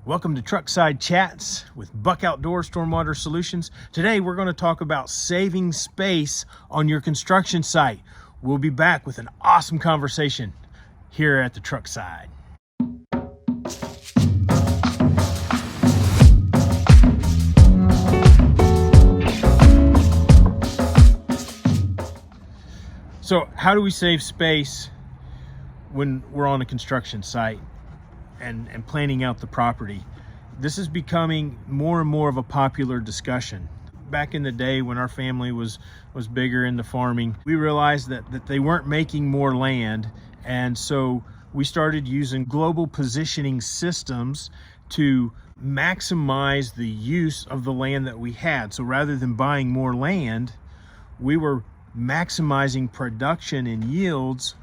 Welcome to Truckside Chats with Buck Outdoor Stormwater Solutions. Today we're going to talk about saving space on your construction site. We'll be back with an awesome conversation here at the Truckside. So how do we save space when we're on a construction site and planning out the property? This is becoming more and more of a popular discussion. Back in the day when our family was bigger into farming, we realized that they weren't making more land, and so we started using global positioning systems to maximize the use of the land that we had. So rather than buying more land, we were maximizing production and yields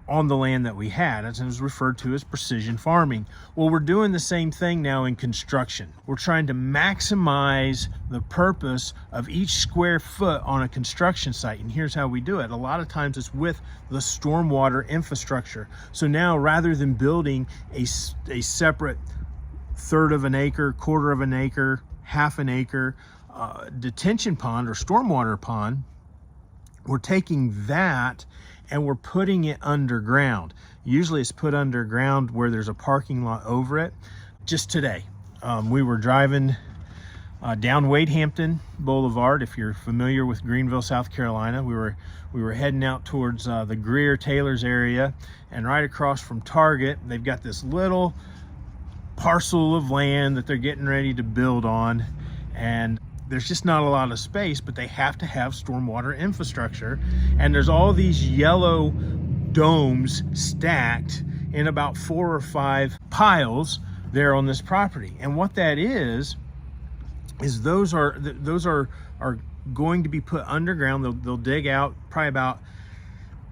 on the land that we had, as it was referred to as precision farming. Well, we're doing the same thing now in construction. We're trying to maximize the purpose of each square foot on a construction site, and here's how we do it. A lot of times it's with the stormwater infrastructure. So now, rather than building a separate third of an acre, quarter of an acre, half an acre detention pond or stormwater pond, we're taking that and we're putting it underground. Usually it's put underground where there's a parking lot over it. Just today, we were driving down Wade Hampton Boulevard. If you're familiar with Greenville, South Carolina, we were heading out towards the Greer Taylor's area, and right across from Target, they've got this little parcel of land that they're getting ready to build on, and there's just not a lot of space, but they have to have stormwater infrastructure. And there's all these yellow domes stacked in about 4 or 5 piles there on this property. And what that is those are going to be put underground. They'll dig out probably about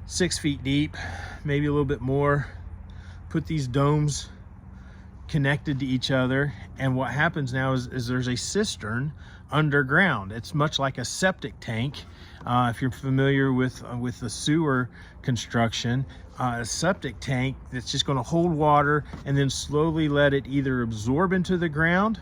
6 feet deep, maybe a little bit more, put these domes connected to each other. And what happens now is there's a cistern underground. It's much like a septic tank. If you're familiar with the sewer construction, a septic tank that's just going to hold water and then slowly let it either absorb into the ground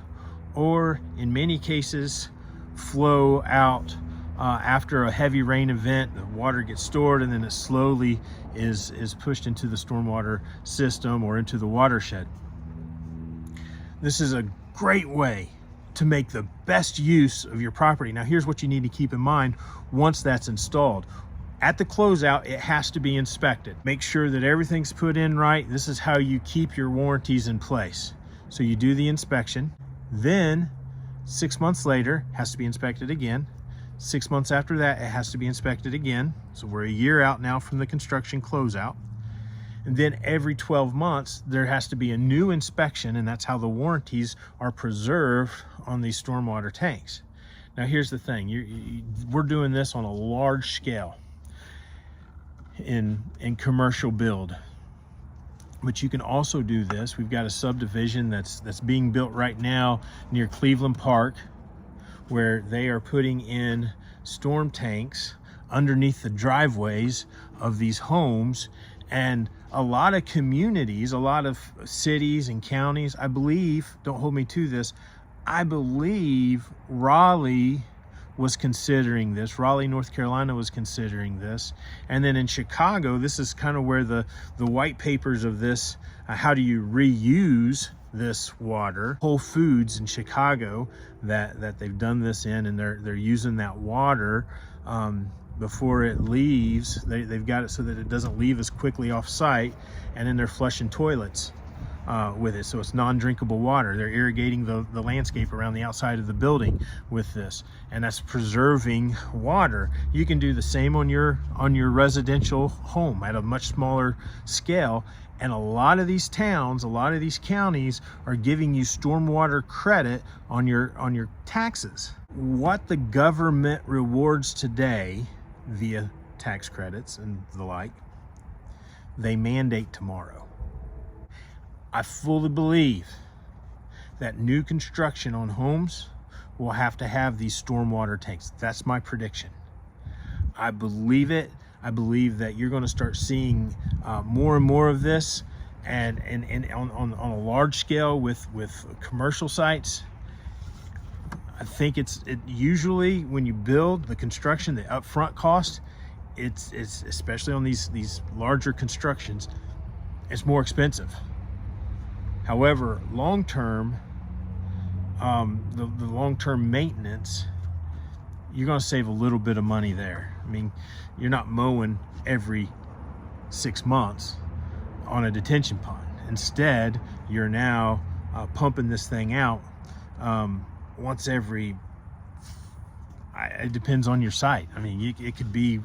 or in many cases flow out after a heavy rain event. The water gets stored and then it slowly is pushed into the stormwater system or into the watershed. This is a great way to make the best use of your property. Now, here's what you need to keep in mind once that's installed. At the closeout, it has to be inspected. Make sure that everything's put in right. This is how you keep your warranties in place. So you do the inspection, then 6 months later, it has to be inspected again. 6 months after that, it has to be inspected again. So we're a year out now from the construction closeout. And then every 12 months, there has to be a new inspection, and that's how the warranties are preserved on these stormwater tanks. Now, here's the thing. We're doing this on a large scale in commercial build. But you can also do this. We've got a subdivision that's being built right now near Cleveland Park, where they are putting in storm tanks underneath the driveways of these homes. And a lot of communities, a lot of cities and counties, I believe, don't hold me to this, I believe Raleigh was considering this. Raleigh, North Carolina was considering this. And then in Chicago, this is kind of where the white papers of this, how do you reuse this water. Whole Foods in Chicago that they've done this in, and they're using that water before it leaves. They've got it so that it doesn't leave as quickly off site, and then they're flushing toilets with it, so it's non-drinkable water. They're irrigating the landscape around the outside of the building with this, and that's preserving water. You can do the same on your residential home at a much smaller scale. And a lot of these towns, a lot of these counties are giving you stormwater credit on your taxes. What the government rewards today via tax credits and the like, they mandate tomorrow. I fully believe that new construction on homes will have to have these stormwater tanks. That's my prediction. I believe it. I believe that you're going to start seeing more and more of this, and on a large scale with commercial sites. I think it usually, when you build the construction, the upfront cost, it's especially on these larger constructions, it's more expensive. However, long term, the long-term maintenance, you're going to save a little bit of money there. I mean, you're not mowing every 6 months on a detention pond. Instead, you're now pumping this thing out once every, it depends on your site. I mean, you could be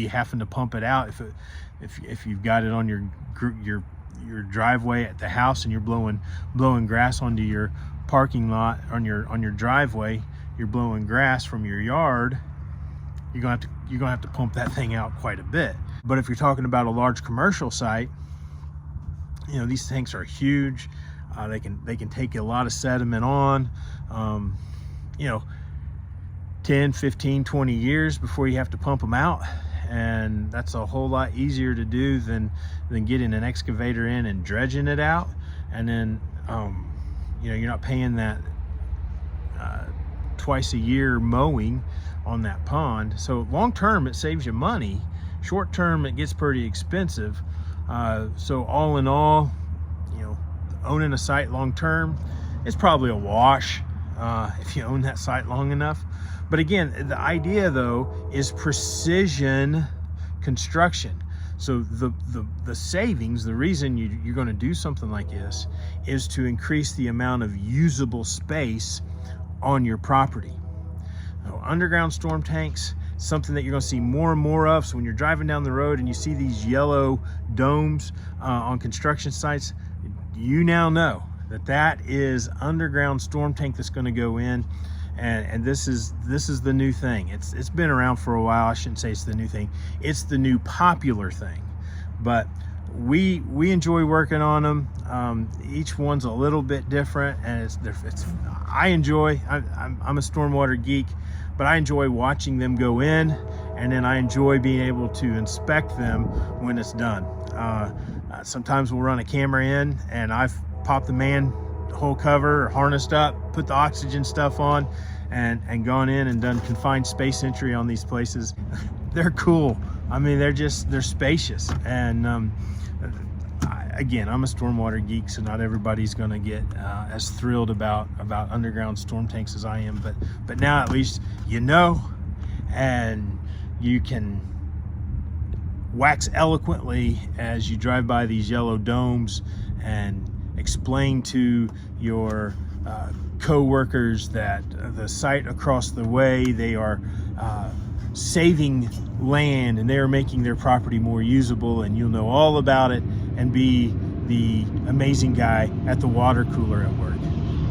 having to pump it out if you've got it on your driveway at the house, and you're blowing grass onto your parking lot, on your driveway. You're blowing grass from your yard. You're gonna have to pump that thing out quite a bit. But if you're talking about a large commercial site, you know, these tanks are huge. They can take a lot of sediment on, you know, 10, 15, 20 years before you have to pump them out. And that's a whole lot easier to do than getting an excavator in and dredging it out. And then, you know, you're not paying that twice a year mowing on that pond. So long term, it saves you money. Short term, it gets pretty expensive. So all in all, you know, owning a site long term, it's probably a wash if you own that site long enough. But again, the idea though is precision construction. So the savings, the reason you're going to do something like this is to increase the amount of usable space on your property. So underground storm tanks, something that you're going to see more and more of. So when you're driving down the road and you see these yellow domes on construction sites, you now know that is underground storm tank that's going to go in. And this is the new thing. It's been around for a while. I shouldn't say it's the new thing. It's the new popular thing. But we enjoy working on them. Each one's a little bit different, and I'm a stormwater geek, but I enjoy watching them go in, and then I enjoy being able to inspect them when it's done. Sometimes we'll run a camera in, and I've popped the manhole cover, or harnessed up, put the oxygen stuff on, and gone in and done confined space entry on these places. They're cool. I mean, they're spacious. And again, I'm a stormwater geek, so not everybody's going to get as thrilled about underground storm tanks as I am. But now at least you know, and you can wax eloquently as you drive by these yellow domes and explain to your co-workers that the site across the way, they are saving land, and they are making their property more usable, and you'll know all about it and be the amazing guy at the water cooler at work.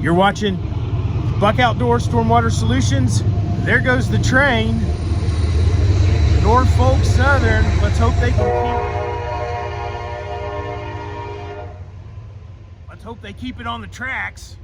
You're watching Buck Outdoors Stormwater Solutions. There goes the train. Norfolk Southern. Let's hope they keep it on the tracks.